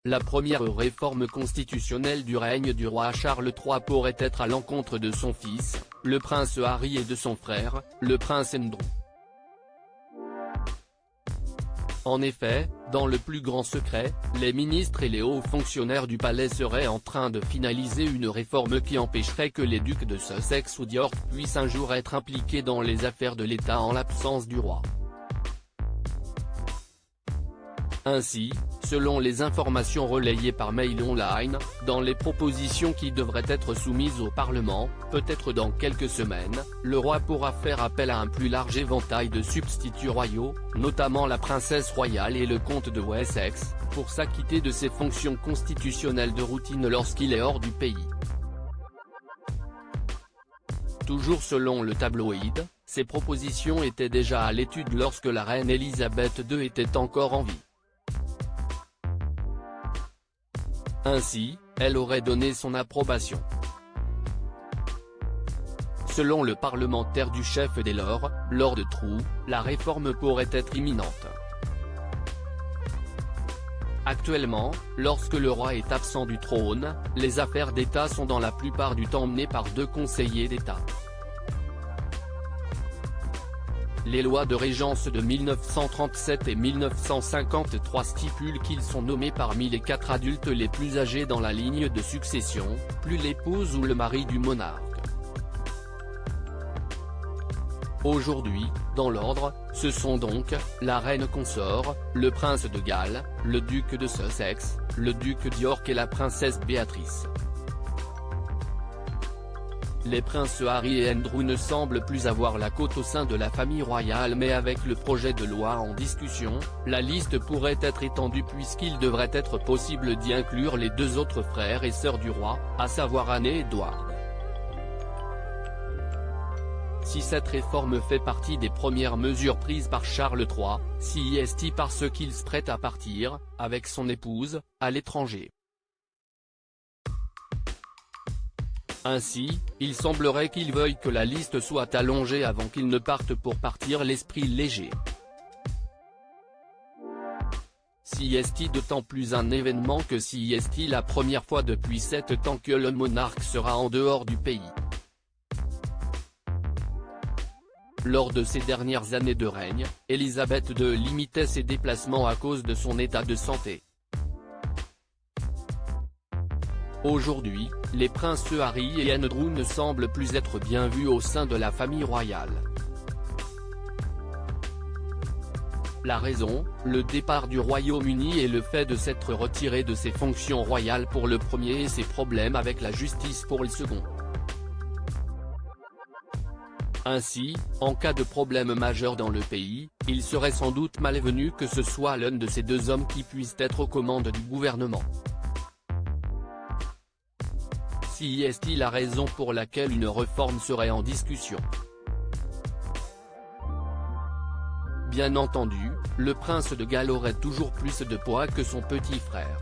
la première réforme constitutionnelle du règne du roi Charles III pourrait être à l'encontre de son fils, le prince Harry et de son frère, le prince Andrew. En effet, dans le plus grand secret, les ministres et les hauts fonctionnaires du palais seraient en train de finaliser une réforme qui empêcherait que les ducs de Sussex ou d'York puissent un jour être impliqués dans les affaires de l'État en l'absence du roi. Ainsi, selon les informations relayées par Mail Online, dans les propositions qui devraient être soumises au Parlement, peut-être dans quelques semaines, le roi pourra faire appel à un plus large éventail de substituts royaux, notamment la princesse royale et le comte de Wessex, pour s'acquitter de ses fonctions constitutionnelles de routine lorsqu'il est hors du pays. Toujours selon le tabloïd, ces propositions étaient déjà à l'étude lorsque la reine Elisabeth II était encore en vie. Ainsi, elle aurait donné son approbation. Selon le parlementaire du chef des Lords, Lord True, la réforme pourrait être imminente. Actuellement, lorsque le roi est absent du trône, les affaires d'État sont dans la plupart du temps menées par 2 conseillers d'État. Les lois de régence de 1937 et 1953 stipulent qu'ils sont nommés parmi les 4 adultes les plus âgés dans la ligne de succession, plus l'épouse ou le mari du monarque. Aujourd'hui, dans l'ordre, ce sont donc, la reine consort, le prince de Galles, le duc de Sussex, le duc d'York et la princesse Béatrice. Les princes Harry et Andrew ne semblent plus avoir la cote au sein de la famille royale, mais avec le projet de loi en discussion, la liste pourrait être étendue puisqu'il devrait être possible d'y inclure les 2 autres frères et sœurs du roi, à savoir Anne et Edward. Si cette réforme fait partie des premières mesures prises par Charles III, si est-il parce qu'il se prête à partir, avec son épouse, à l'étranger. Ainsi, il semblerait qu'il veuille que la liste soit allongée avant qu'il ne parte pour partir l'esprit léger. Si est-il d'autant plus un événement que si est-il la première fois depuis 7 ans que le monarque sera en dehors du pays. Lors de ses dernières années de règne, Elisabeth II limitait ses déplacements à cause de son état de santé. Aujourd'hui, les princes Harry et Andrew ne semblent plus être bien vus au sein de la famille royale. La raison, le départ du Royaume-Uni et le fait de s'être retiré de ses fonctions royales pour le premier et ses problèmes avec la justice pour le second. Ainsi, en cas de problème majeur dans le pays, il serait sans doute malvenu que ce soit l'un de ces 2 hommes qui puisse être aux commandes du gouvernement. Si est-il la raison pour laquelle une réforme serait en discussion? Bien entendu, le prince de Galles aurait toujours plus de poids que son petit frère.